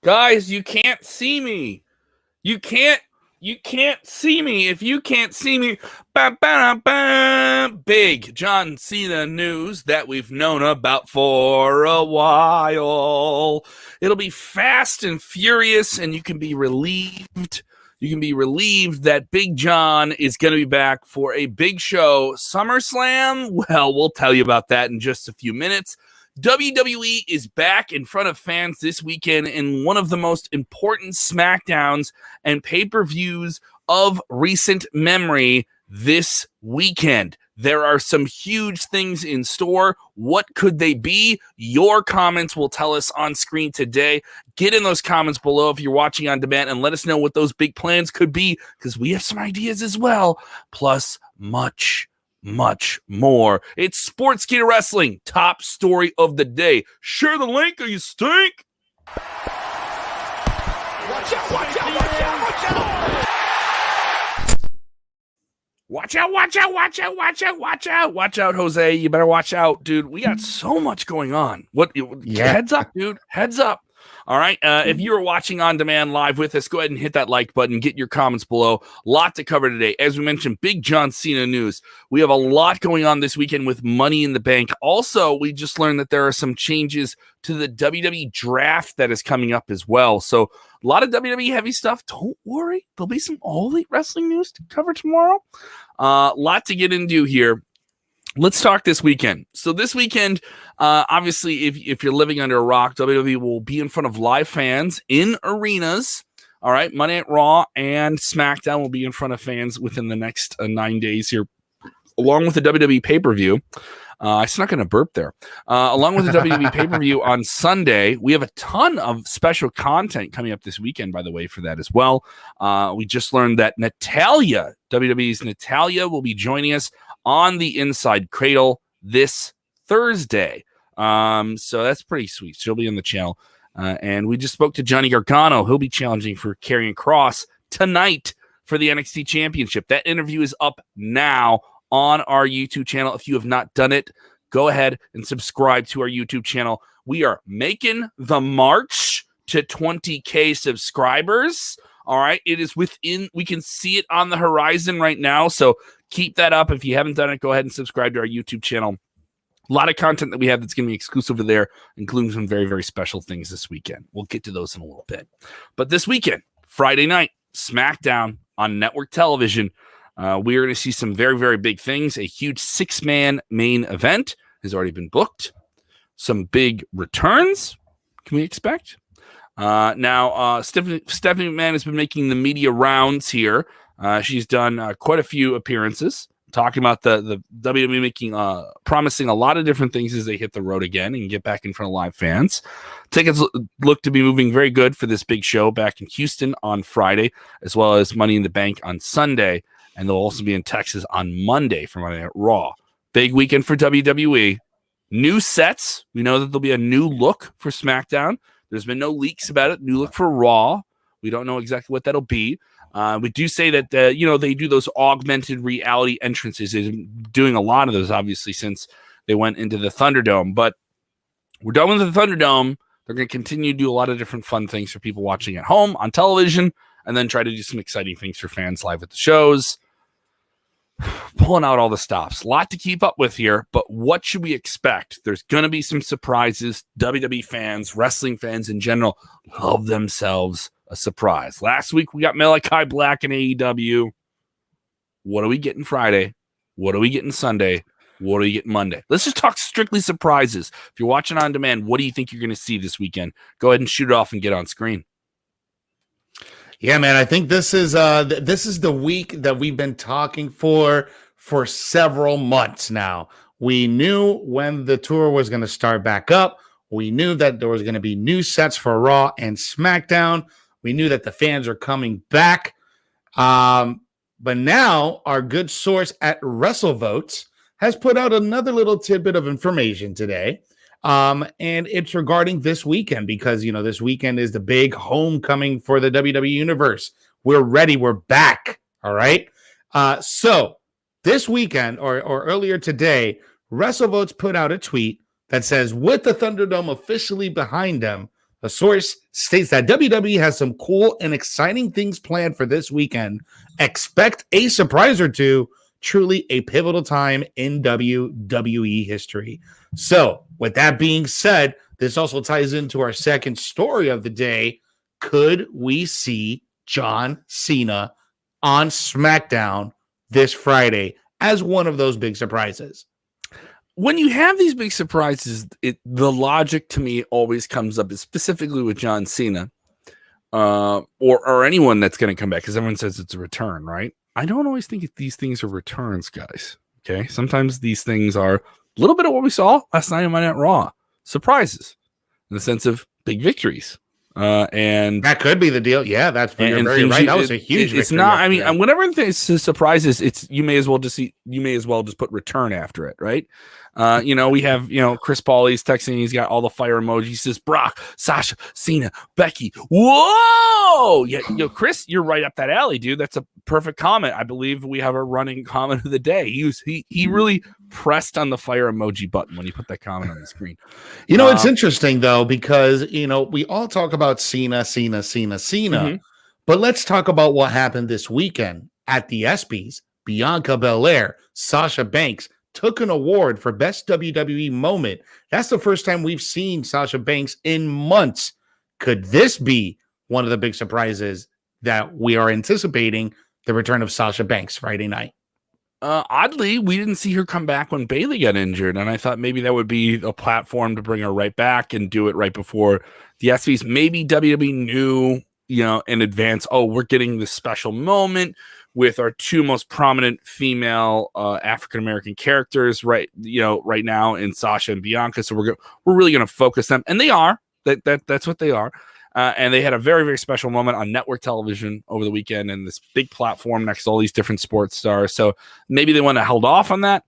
Guys, you can't see me. You can't see me. If you can't see me, big John Cena news that we've known about for a while. It'll be fast and furious, and you can be relieved. You can be relieved that Big John is going to be back for a big show, SummerSlam. Well, we'll tell you about that in just a few minutes. WWE is back in front of fans this weekend in one of the most important SmackDowns and pay-per-views of recent memory this weekend. There are some huge things in store. What could they be? Your comments will tell us on screen today. Get in those comments below if you're watching on demand and let us know what those big plans could be, because we have some ideas as well, plus much more. It's Sportskeeda Wrestling, top story of the day. Share the link or you stink. Watch out, watch out, watch out, watch out. Watch out, watch out, watch out, watch out, watch out. Watch out, Jose. You better watch out, dude. We got so much going on. Heads up, dude. Heads up. All right. If you are watching on demand live with us, go ahead and hit that like button. Get your comments below. Lot to cover today. As we mentioned, big John Cena news. We have a lot going on this weekend with Money in the Bank. Also, we just learned that there are some changes to the WWE Draft that is coming up as well. So a lot of WWE heavy stuff. Don't worry. There'll be some All Elite Wrestling news to cover tomorrow. Lot to get into here. Let's talk this weekend. So this weekend, obviously, if you're living under a rock, WWE will be in front of live fans in arenas. All right, Monday Night Raw and SmackDown will be in front of fans within the next 9 days here, along with the WWE pay-per-view. I snuck in a burp there. Along with the WWE pay-per-view on Sunday, we have a ton of special content coming up this weekend, by the way, for that as well. We just learned that Natalya, WWE's Natalya, will be joining us on the Inside Cradle this Thursday. So that's pretty sweet. She'll be on the channel. And we just spoke to Johnny Gargano. He'll be challenging for Karrion Kross tonight for the NXT Championship. That interview is up now on our YouTube channel. If you have not done it, go ahead and subscribe to our YouTube channel. We are making the march to 20K subscribers. All right. It is within, we can see it on the horizon right now. So keep that up. If you haven't done it, go ahead and subscribe to our YouTube channel. A lot of content that we have that's going to be exclusive over there, including some very, very special things this weekend. We'll get to those in a little bit. But this weekend, Friday night, SmackDown on network television. We are going to see some very, very big things. A huge 6-man main event has already been booked. Some big returns can we expect? Now, Stephanie McMahon has been making the media rounds here. She's done quite a few appearances, talking about the WWE making, promising a lot of different things as they hit the road again and get back in front of live fans. Tickets look to be moving very good for this big show back in Houston on Friday, as well as Money in the Bank on Sunday. And they'll also be in Texas on Monday for Monday Night Raw. Big weekend for WWE. New sets. We know that there'll be a new look for SmackDown. There's been no leaks about it. New look for Raw. We don't know exactly what that'll be. We do say that, they do those augmented reality entrances. They're doing a lot of those, obviously, since they went into the Thunderdome. But we're done with the Thunderdome. They're going to continue to do a lot of different fun things for people watching at home on television, and then try to do some exciting things for fans live at the shows. Pulling out all the stops. A lot to keep up with here, but what should we expect? There's going to be some surprises. WWE fans, wrestling fans in general, love themselves a surprise. Last week, we got Malachi Black in AEW. What are we getting Friday? What are we getting Sunday? What are we getting Monday? Let's just talk strictly surprises. If you're watching on demand, what do you think you're going to see this weekend? Go ahead and shoot it off and get on screen. Yeah, man, I think this is the week that we've been talking for several months now. We knew when the tour was going to start back up. We knew that there was going to be new sets for Raw and SmackDown. We knew that the fans are coming back. But now our good source at WrestleVotes has put out another little tidbit of information today. And it's regarding this weekend because, this weekend is the big homecoming for the WWE Universe. We're ready. We're back. All right. So this weekend or earlier today, WrestleVotes put out a tweet that says, with the Thunderdome officially behind them, A source states that WWE has some cool and exciting things planned for this weekend. Expect a surprise or two. Truly a pivotal time in WWE history. So, with that being said, this also ties into our second story of the day. Could we see John Cena on SmackDown this Friday as one of those big surprises? When you have these big surprises, the logic to me always comes up, specifically with John Cena, or anyone that's going to come back, because everyone says it's a return, right? I don't always think these things are returns, guys. Okay, sometimes these things are a little bit of what we saw last night on Monday Night Raw, surprises in the sense of big victories. And that could be the deal. Yeah, that's very right. That was a huge. It's not. I mean, whenever it's surprises, you may as well just put return after it, right? We have Chris Paul. He's texting. He's got all the fire emojis. He says Brock, Sasha, Cena, Becky. Whoa! Yeah, Chris, you're right up that alley, dude. That's a perfect comment. I believe we have a running comment of the day. He really pressed on the fire emoji button when you put that comment on the screen. It's interesting though, because we all talk about Cena, mm-hmm. But let's talk about what happened this weekend at the ESPYs. Bianca Belair, Sasha Banks took an award for best WWE moment. That's the first time we've seen Sasha Banks in months. Could this be one of the big surprises that we are anticipating, the return of Sasha Banks Friday night? Oddly, we didn't see her come back when Bayley got injured, and I thought maybe that would be a platform to bring her right back and do it right before the ESPYs. Maybe WWE knew, in advance, we're getting this special moment with our two most prominent female African-American characters right now in Sasha and Bianca. So we're really going to focus them, and they are. That's what they are. And they had a very, very special moment on network television over the weekend and this big platform next to all these different sports stars. So maybe they want to hold off on that.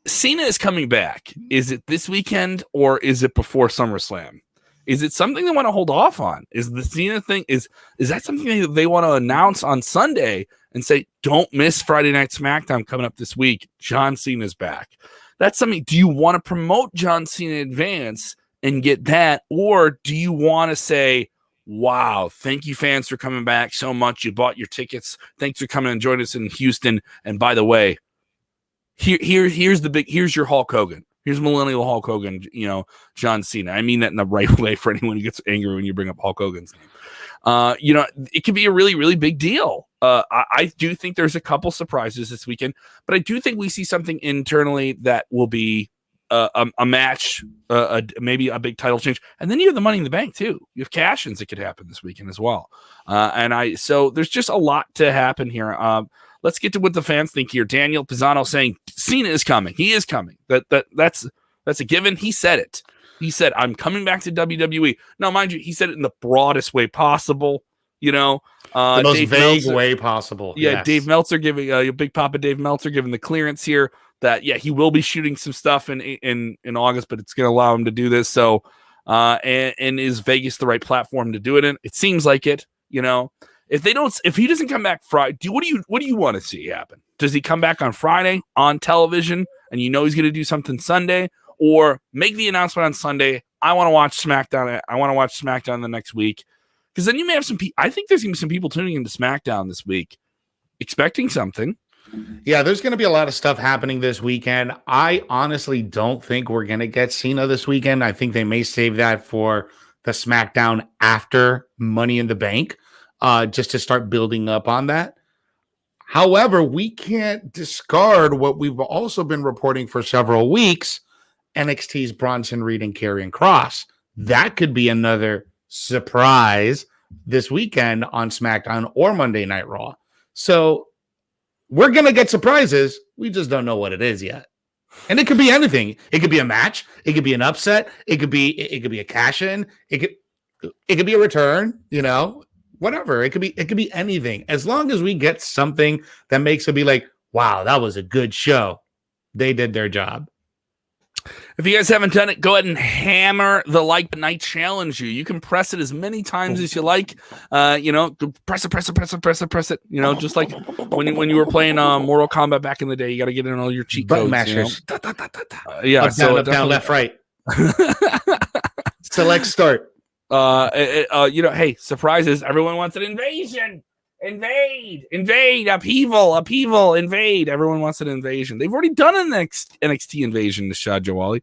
Cena is coming back. Is it this weekend or is it before SummerSlam? Is it something they want to hold off on? Is the Cena thing, is that something they want to announce on Sunday and say, don't miss Friday Night SmackDown coming up this week? John Cena's back. That's something. Do you want to promote John Cena in advance and get that? Or do you want to say, wow, thank you fans for coming back so much. You bought your tickets. Thanks for coming and joining us in Houston. And by the way, here's your Hulk Hogan. Here's millennial Hulk Hogan, John Cena. I mean that in the right way for anyone who gets angry when you bring up Hulk Hogan's name. It could be a really, really big deal. I do think there's a couple surprises this weekend, but I do think we see something internally that will be a match, maybe a big title change. And then you have the Money in the Bank too. You have cash-ins that could happen this weekend as well. So there's just a lot to happen here. Let's get to what the fans think here. Daniel Pisano saying Cena is coming. He is coming. That's a given. He said it. He said, I'm coming back to WWE. Now, mind you, he said it in the broadest way possible. The most vague way possible. Yeah, yes. Dave Meltzer giving Big Papa Dave Meltzer giving the clearance here that he will be shooting some stuff in August, but it's going to allow him to do this. So, and is Vegas the right platform to do it in? It seems like it. If he doesn't come back Friday, what do you want to see happen? Does he come back on Friday on television and he's going to do something Sunday, or make the announcement on Sunday? I want to watch SmackDown. I want to watch SmackDown the next week, because then you may have some people. I think there's going to be some people tuning into SmackDown this week, expecting something. Yeah, there's going to be a lot of stuff happening this weekend. I honestly don't think we're going to get Cena this weekend. I think they may save that for the SmackDown after Money in the Bank, just to start building up on that. However, we can't discard what we've also been reporting for several weeks, NXT's Bronson Reed and Karrion Kross. That could be another surprise this weekend on SmackDown or Monday Night Raw. So we're going to get surprises. We just don't know what it is yet. And it could be anything. It could be a match. It could be an upset. It could be a cash-in. It could be a return, whatever. It could be anything. As long as we get something that makes it be like, wow, that was a good show. They did their job. If you guys haven't done it, go ahead and hammer the like button. I challenge you. You can press it as many times as you like. Press it. Just like when you were playing Mortal Kombat back in the day, you got to get in all your cheat codes. Mashers. Yeah. Up, down, left, right. Select start. Hey, surprises. Everyone wants an invasion. Invade, upheaval, invade. Everyone wants an invasion. They've already done an NXT invasion, Nishad Jawali.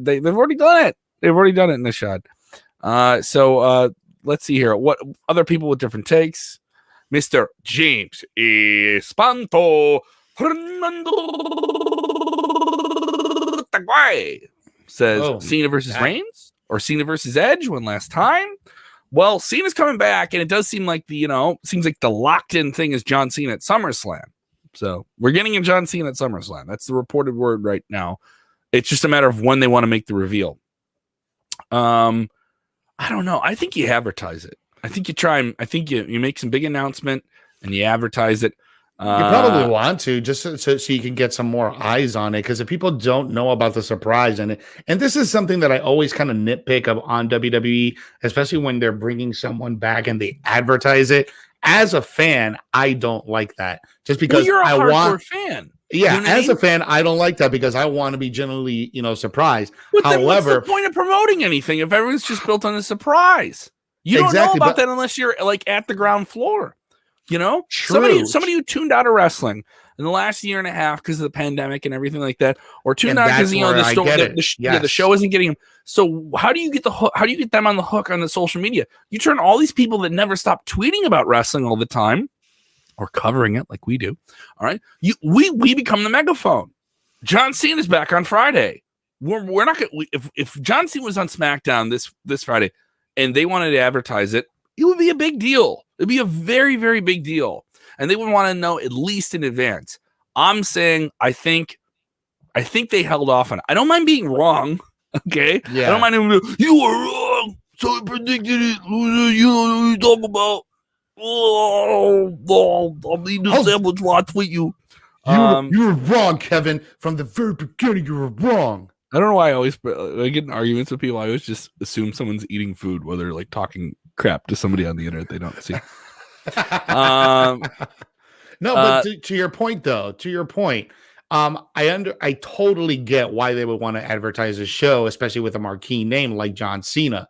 They've already done it. They've already done it, Nishad. So let's see here. What other people with different takes? Mr. James Espanto says Cena versus Reigns or Cena versus Edge one last time. Well, Cena's coming back, and it does seem like seems like the locked-in thing is John Cena at SummerSlam. So we're getting a John Cena at SummerSlam. That's the reported word right now. It's just a matter of when they want to make the reveal. I don't know. I think you advertise it. I think you try and I think you make some big announcement and you advertise it. You probably want to just so you can get some more eyes on it, because if people don't know about the surprise and this is something that I always kind of nitpick on WWE, especially when they're bringing someone back and they advertise it. As a fan, I don't like that. Just because you're a hardcore fan. Yeah, you know as a fan, I don't like that because I want to be genuinely, surprised. But however, what's the point of promoting anything if everyone's just built on a surprise? You don't know about that unless you're like at the ground floor. Somebody who tuned out of wrestling in the last year and a half because of the pandemic and everything like that, or tuned out because the show isn't getting them. So how do you get how do you get them on the hook on the social media? You turn all these people that never stop tweeting about wrestling all the time or covering it like we do. All right, we become the megaphone. John Cena's back on Friday. We're not gonna if John Cena was on SmackDown this Friday and they wanted to advertise it, it would be a big deal. It'd be a very, very big deal. And they would want to know at least in advance. I'm saying I think they held off on it. I don't mind being wrong. Okay. Yeah. I don't mind even you were wrong. So I predicted it. You talk about I'll eat the sandwich while I tweet you. You were wrong, Kevin. From the very beginning, you were wrong. I don't know why I get in arguments with people. I always just assume someone's eating food while they're like talking crap to somebody on the internet they don't see. No, but to your point, though, I totally get why they would want to advertise a show, especially with a marquee name like John Cena.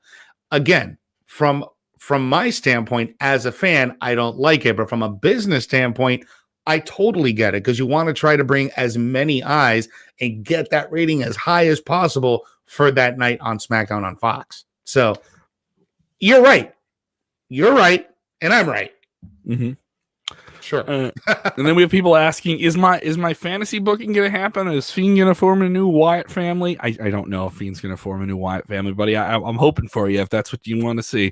Again, from my standpoint as a fan, I don't like it, but from a business standpoint, I totally get it, because you want to try to bring as many eyes and get that rating as high as possible for that night on SmackDown on Fox. So you're right. And I'm right. Mm-hmm. Sure. And then we have people asking, is my fantasy booking going to happen? Is Fiend going to form a new Wyatt family? I don't know if Fiend's going to form a new Wyatt family, buddy. I'm hoping for you if that's what you want to see.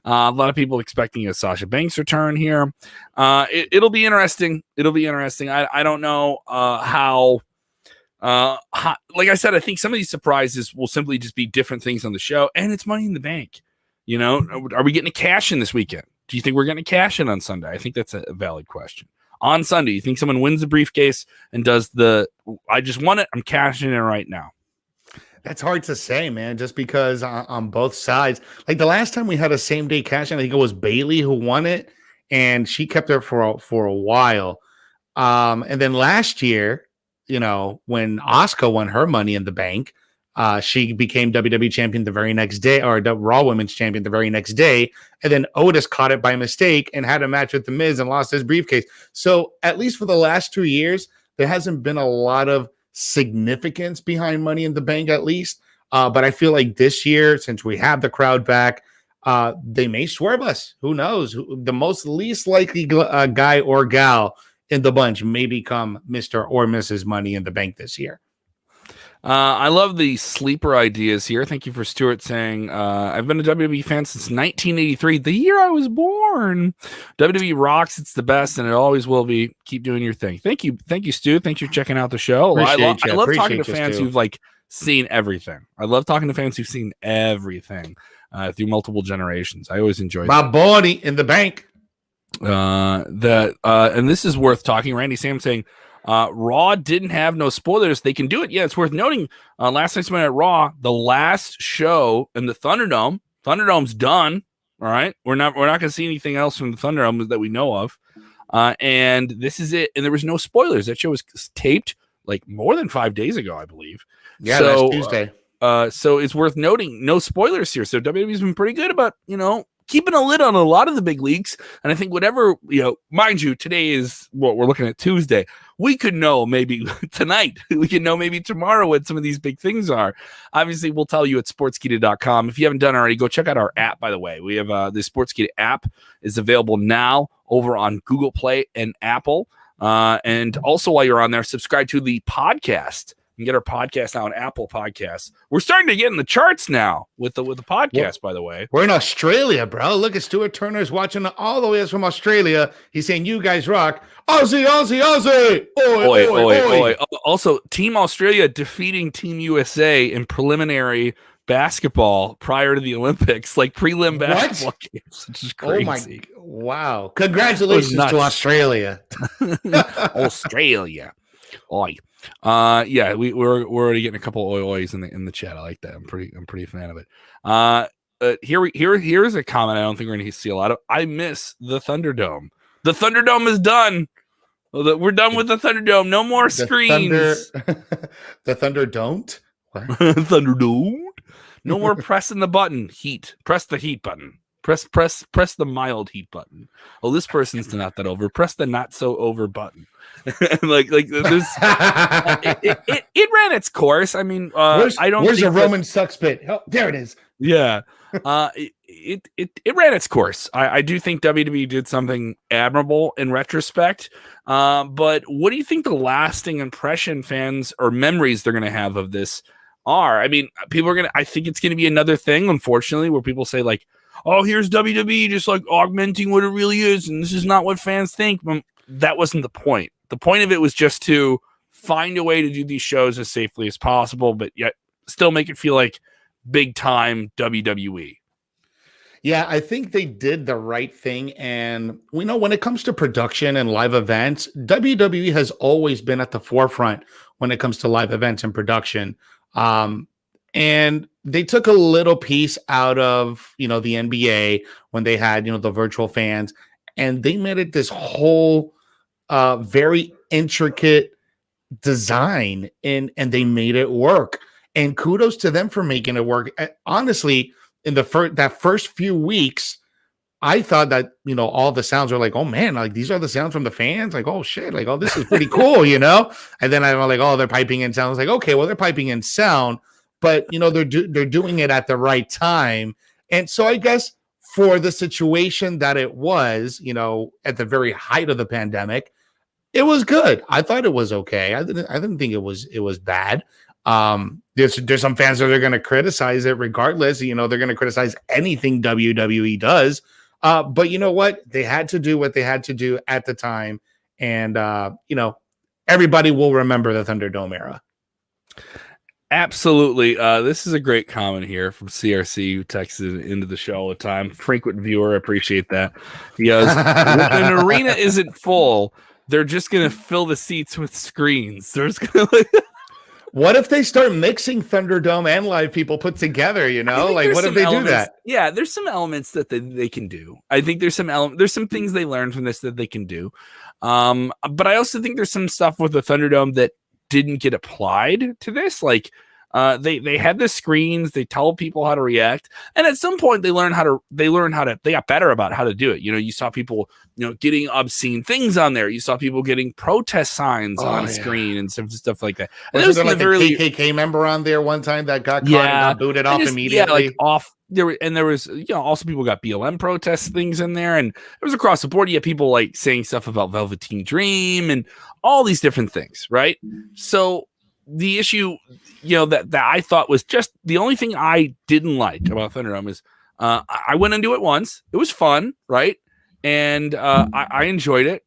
A lot of people expecting a Sasha Banks return here. It'll be interesting. I don't know how, like I said, I think some of these surprises will simply just be different things on the show, and it's Money in the Bank. Are we getting a cash in this weekend? Do you think we're going to cash in on Sunday? I think that's a valid question. On Sunday, you think someone wins the briefcase and does I just won it, I'm cashing in right now? That's hard to say, man, just because on both sides. Like the last time we had a same-day cash in, I think it was Bailey who won it, and she kept it for a while. And then last year, when Asuka won her Money in the Bank, she became WWE champion the very next day, or the Raw Women's champion the very next day. And then Otis caught it by mistake and had a match with The Miz and lost his briefcase. So at least for the last 2 years, there hasn't been a lot of significance behind Money in the Bank, at least. But I feel like this year, since we have the crowd back, they may swerve us. Who knows? The most least likely guy or gal in the bunch may become Mr. or Mrs. Money in the Bank this year. I love the sleeper ideas here. Thank you for Stuart saying, I've been a WWE fan since 1983, the year I was born. WWE rocks. It's the best, and it always will be. Keep doing your thing. Thank you, Stu. Thanks for checking out the show. I love talking to fans who've seen everything. I love talking to fans who've seen everything through multiple generations. I always enjoy my Money in the Bank. And this is worth talking. Randy Sam saying, Raw didn't have no spoilers. They can do it. Yeah, it's worth noting. Last night's Monday at Raw, the last show in the Thunderdome. Thunderdome's done. All right, we're not going to see anything else from the Thunderdome that we know of. And this is it. And there was no spoilers. That show was taped like more than 5 days ago, I believe. Yeah, so, that's Tuesday. So it's worth noting, no spoilers here. So WWE's been pretty good about, keeping a lid on a lot of the big leaks. And I think whatever, mind you, today is what we're looking at Tuesday. We could know maybe tonight. We can know maybe tomorrow what some of these big things are. Obviously, we'll tell you at sportskeeda.com. If you haven't done it already, go check out our app, by the way. We have the Sportskeeda app is available now over on Google Play and Apple. And also while you're on there, subscribe to the podcast. You can get our podcast now on Apple Podcasts. We're starting to get in the charts now with the podcast, by the way. We're in Australia, bro. Look at Stuart Turner's watching all the way from Australia. He's saying, you guys rock. Aussie, Aussie, Aussie. Oi, oi, oi. Also, Team Australia defeating Team USA in preliminary basketball prior to the Olympics, like prelim basketball games, which is crazy. Wow. Congratulations to Australia. Australia. Oi. Yeah, we're already getting a couple oys in the chat. I like that. I'm pretty a fan of it. Here's a comment I don't think we're going to see a lot of. I miss the Thunderdome. The Thunderdome is done. We're done with the Thunderdome. No more screens. The Thunder don't. What? Thunderdome. No more pressing the button. Heat. Press the heat button. Press the mild heat button. Oh, this person's not that over. Press the not so over button. like this. It ran its course. I mean, where's a Roman that, sucks bit? Oh, there it is. Yeah. It ran its course. I do think WWE did something admirable in retrospect. But what do you think the lasting impression fans or memories they're going to have of this are? I mean, I think it's going to be another thing, unfortunately, where people say like, oh, here's WWE just like augmenting what it really is. And this is not what fans think. That wasn't the point. The point of it was just to find a way to do these shows as safely as possible, but yet still make it feel like big time WWE. Yeah, I think they did the right thing. And we know when it comes to production and live events, WWE has always been at the forefront when it comes to live events and production. And they took a little piece out of, the NBA when they had, the virtual fans, and they made it this whole very intricate design and they made it work. And kudos to them for making it work. Honestly, in that first few weeks, I thought that, all the sounds were like, oh man, like these are the sounds from the fans. Like, oh shit, like, oh, this is pretty cool, And then I'm like, oh, they're piping in sound. I was like, okay, well, they're piping in sound, but they're doing it at the right time. And so I guess for the situation that it was, at the very height of the pandemic, it was good. I thought it was okay. I didn't think it was bad. There's some fans that are going to criticize it regardless. They're going to criticize anything WWE does. But you know what? They had to do what they had to do at the time. And, everybody will remember the Thunderdome era. Absolutely. This is a great comment here from CRC, who texted into the show all the time. Frequent viewer. Appreciate that. He goes, when an arena isn't full, they're just going to fill the seats with screens. They're just going to What if they start mixing Thunderdome and live people put together, Like, what if they do that? Yeah, there's some elements that they can do. I think there's some things they learned from this that they can do. But I also think there's some stuff with the Thunderdome that didn't get applied to this. Like, they had the screens, they tell people how to react, and at some point they got better about how to do it. You saw people getting obscene things on there. You saw people getting protest signs on screen and stuff like that. And there was like a KKK member on there one time that got caught and got booted off immediately. There was also people got BLM protest things in there, and it was across the board. You had people like saying stuff about Velveteen Dream and all these different things, right? So the issue, that I thought was just the only thing I didn't like about Thunderdome is I went into it once. It was fun, right? And I enjoyed it,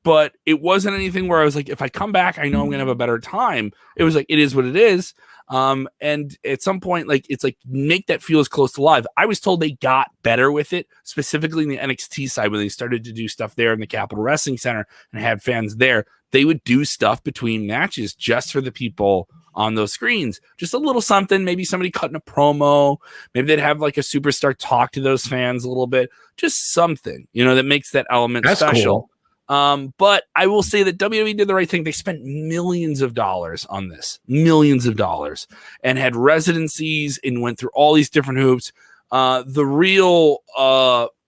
but it wasn't anything where I was like, if I come back, I know I'm going to have a better time. It was like, it is what it is. And at some point, like, it's like, make that feel as close to live. I was told they got better with it, specifically in the NXT side, when they started to do stuff there in the Capitol Wrestling Center and had fans there. They would do stuff between matches just for the people on those screens. Just a little something, maybe somebody cutting a promo. Maybe they'd have like a superstar talk to those fans a little bit. Just something, that makes that element special. But I will say that WWE did the right thing. They spent millions of dollars on this, millions of dollars, and had residencies and went through all these different hoops. The real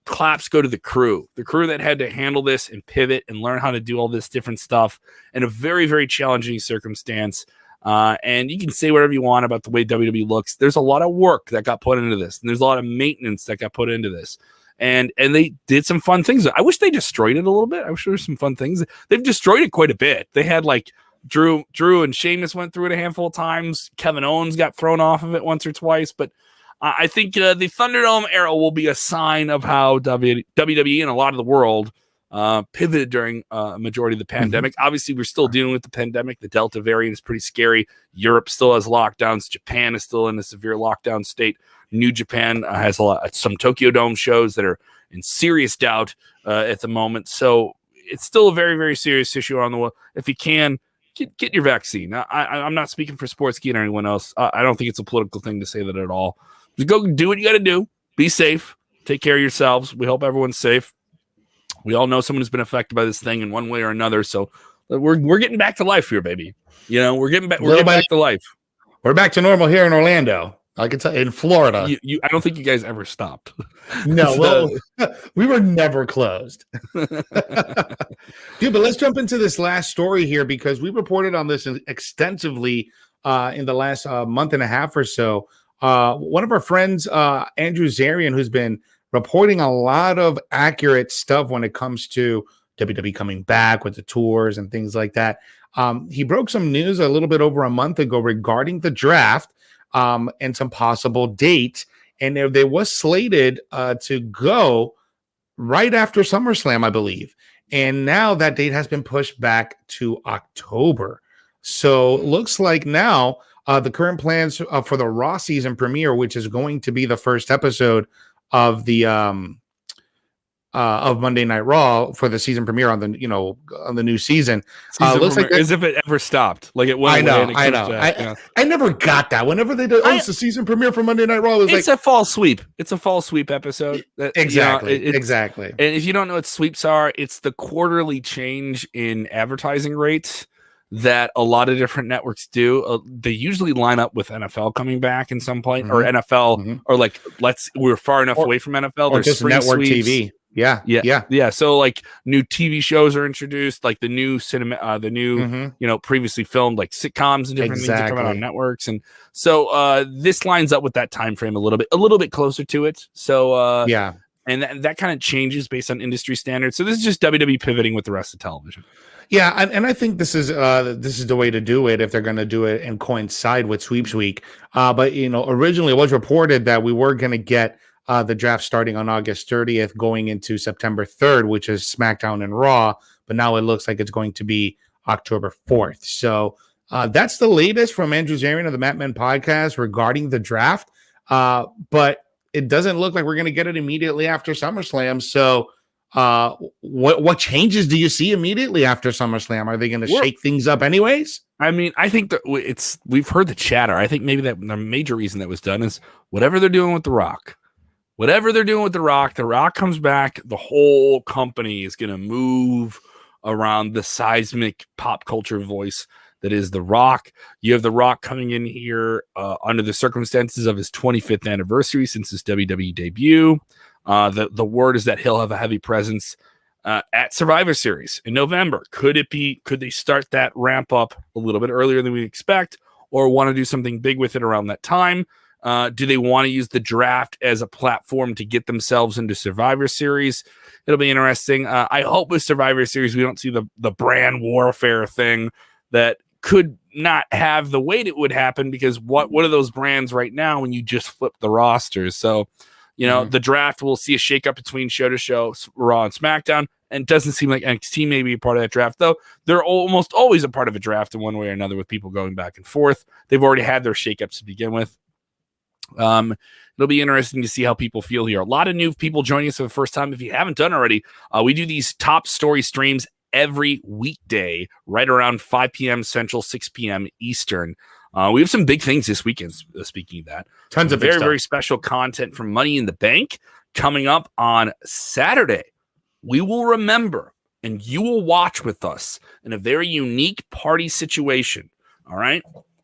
claps go to the crew that had to handle this and pivot and learn how to do all this different stuff in a very, very challenging circumstance. And you can say whatever you want about the way WWE looks. There's a lot of work that got put into this, and there's a lot of maintenance that got put into this. And they did some fun things. I wish they destroyed it a little bit. I wish there were some fun things. They've destroyed it quite a bit. They had like Drew and Sheamus went through it a handful of times. Kevin Owens got thrown off of it once or twice. But I think the Thunderdome era will be a sign of how WWE and a lot of the world pivoted during a majority of the pandemic. Obviously, we're still dealing with the pandemic. The Delta variant is pretty scary. Europe still has lockdowns. Japan is still in a severe lockdown state. New Japan has some Tokyo Dome shows that are in serious doubt at the moment. So it's still a very, very serious issue on the world. If you can, get your vaccine. I'm not speaking for Sportskeeda or anyone else. I don't think it's a political thing to say that at all. Just go do what you got to do. Be safe. Take care of yourselves. We hope everyone's safe. We all know someone who's been affected by this thing in one way or another. So we're getting back to life here, baby. You know, we're getting back to life. We're back to normal here in Orlando. I can tell in Florida. I don't think you guys ever stopped. No, well, we were never closed. Dude, but let's jump into this last story here because we reported on this extensively in the last month and a half or so. One of our friends, Andrew Zarian, who's been reporting a lot of accurate stuff when it comes to WWE coming back with the tours and things like that. He broke some news a little bit over a month ago regarding the draft. And some possible dates. And they was slated to go right after SummerSlam, I believe. And now that date has been pushed back to October. So looks like now the current plans for the Raw season premiere, which is going to be the first episode of the of Monday Night Raw for the season premiere on the new season. Looks like as if it ever stopped. Like it went. I know. I never got that. Whenever they do, it's the season premiere for Monday Night Raw. It's a fall sweep. It's a fall sweep episode. Exactly. Exactly. And if you don't know what sweeps are, it's the quarterly change in advertising rates that a lot of different networks do. They usually line up with NFL coming back in some point, or NFL, or like we're far enough away from NFL. Or just network sweeps. TV. Yeah. So like new TV shows are introduced, like the new cinema, previously filmed like sitcoms and different things that come out on networks, and so this lines up with that time frame a little bit closer to it. So and that kind of changes based on industry standards. So this is just WWE pivoting with the rest of television. Yeah, and I think this is the way to do it if they're going to do it and coincide with Sweeps Week. But originally it was reported that we were going to get the draft starting on August 30th, going into September 3rd, which is SmackDown and Raw. But now it looks like it's going to be October 4th. So that's the latest from Andrew Zarian of the Mat Men podcast regarding the draft. But it doesn't look like we're going to get it immediately after SummerSlam. So what changes do you see immediately after SummerSlam? Are they going to shake things up anyways? I mean, I think that we've heard the chatter. I think maybe that the major reason that was done is whatever they're doing with The Rock. Whatever they're doing with The Rock comes back, the whole company is going to move around the seismic pop culture voice that is The Rock. You have The Rock coming in here under the circumstances of his 25th anniversary since his WWE debut. The word is that he'll have a heavy presence at Survivor Series in November. Could they start that ramp up a little bit earlier than we expect, or want to do something big with it around that time? Do they want to use the draft as a platform to get themselves into Survivor Series? It'll be interesting. I hope with Survivor Series we don't see the brand warfare thing that could not have the weight it would happen, because what are those brands right now when you just flip the rosters? So, the draft, we'll see a shakeup between show to show, Raw and SmackDown, and it doesn't seem like NXT may be a part of that draft, though. They're almost always a part of a draft in one way or another with people going back and forth. They've already had their shakeups to begin with. It'll be interesting to see how people feel here. A lot of new people joining us for the first time. If you haven't done already, we do these top story streams every weekday right around 5 p.m. Central, 6 p.m. Eastern. We have some big things this weekend, speaking of that. Tons of very, very special content from Money in the Bank coming up on Saturday. We will remember and you will watch with us in a very unique party situation. All right.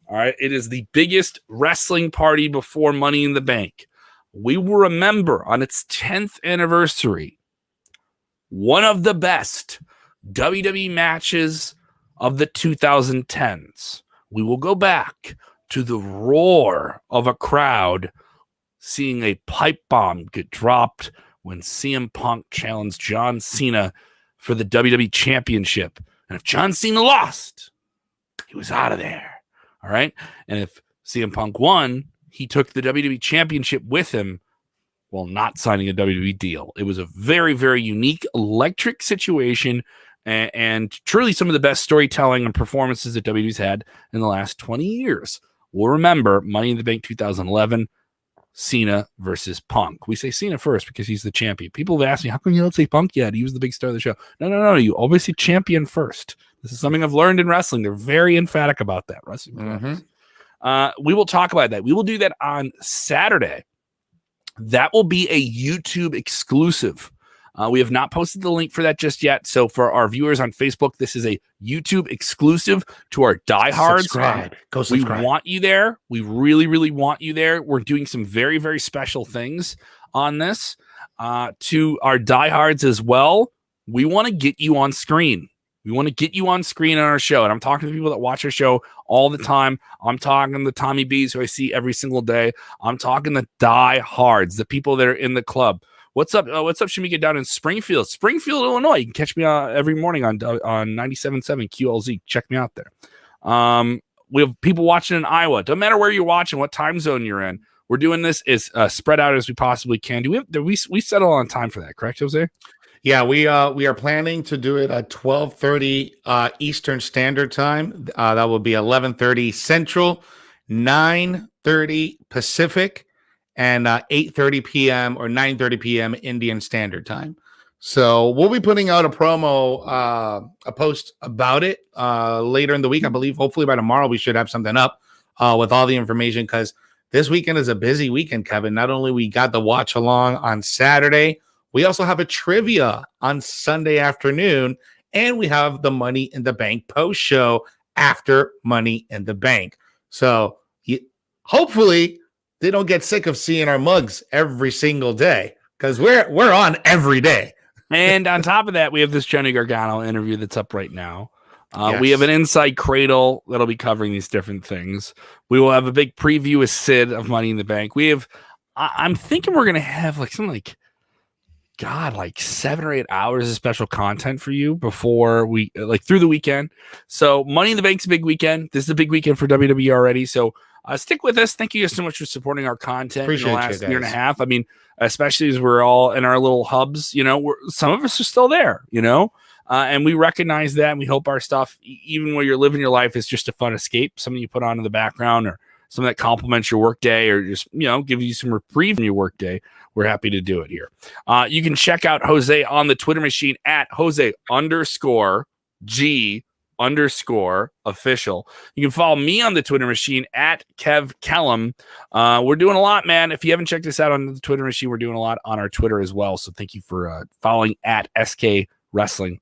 It is the biggest wrestling party before Money in the Bank. We will remember on its 10th anniversary one of the best WWE matches of the 2010s. We will go back to the roar of a crowd seeing a pipe bomb get dropped when CM Punk challenged John Cena for the WWE Championship. And if John Cena lost, he was out of there. All right. And if CM Punk won, he took the WWE Championship with him while not signing a WWE deal. It was a very, very unique, electric situation, and truly some of the best storytelling and performances that WWE's had in the last 20 years. We'll remember Money in the Bank 2011, Cena versus Punk. We say Cena first because he's the champion. People have asked me, how come you don't say Punk yet? He was the big star of the show. No. You always say champion first. This is something I've learned in wrestling. They're very emphatic about that. Wrestling. We will talk about that. We will do that on Saturday. That will be a YouTube exclusive. We have not posted the link for that just yet. So for our viewers on Facebook, this is a YouTube exclusive to our diehards. Go subscribe. We want you there. We really, really want you there. We're doing some very, very special things on this. To our diehards as well, we want to get you on screen. We want to get you on screen on our show. And I'm talking to people that watch our show all the time. I'm talking to the Tommy B's who I see every single day. I'm talking to diehards, the people that are in the club. What's up, Shamika, down in Springfield, Illinois? You can catch me every morning on 97.7 QLZ. Check me out there. We have people watching in Iowa. Doesn't matter where you're watching, what time zone you're in. We're doing this as spread out as we possibly can. We settle on time for that, correct, Jose? Yeah, we are planning to do it at 12:30 Eastern Standard Time. That will be 11:30 Central, 9:30 Pacific, and 8:30 p.m. or 9:30 p.m. Indian Standard Time. So we'll be putting out a post about it later in the week, I believe. Hopefully by tomorrow we should have something up with all the information, because this weekend is a busy weekend, Kevin. Not only we got the watch along on Saturday, we also have a trivia on Sunday afternoon, and we have the Money in the Bank post show after Money in the Bank. So hopefully they don't get sick of seeing our mugs every single day, because we're on every day. And on top of that, we have this Johnny Gargano interview that's up right now. Yes. We have an Inside Cradle that'll be covering these different things. We will have a big preview with Sid of Money in the Bank. I'm thinking we're going to have like 7 or 8 hours of special content for you before we through the weekend. So Money in the Bank's a big weekend. This is a big weekend for WWE already. So stick with us. Thank you guys so much for supporting our content. Appreciate in the last you guys. year and a half. I mean, especially as we're all in our little hubs, some of us are still there, and we recognize that. And we hope our stuff, even while you're living your life, is just a fun escape, something you put on in the background, or something that complements your workday, or just, give you some reprieve in your workday. We're happy to do it here. You can check out Jose on the Twitter machine at Jose_G_official. You can follow me on the Twitter machine at Kev Kellam. We're doing a lot, man. If you haven't checked us out on the Twitter machine, we're doing a lot on our Twitter as well. So thank you for following at SK Wrestling_.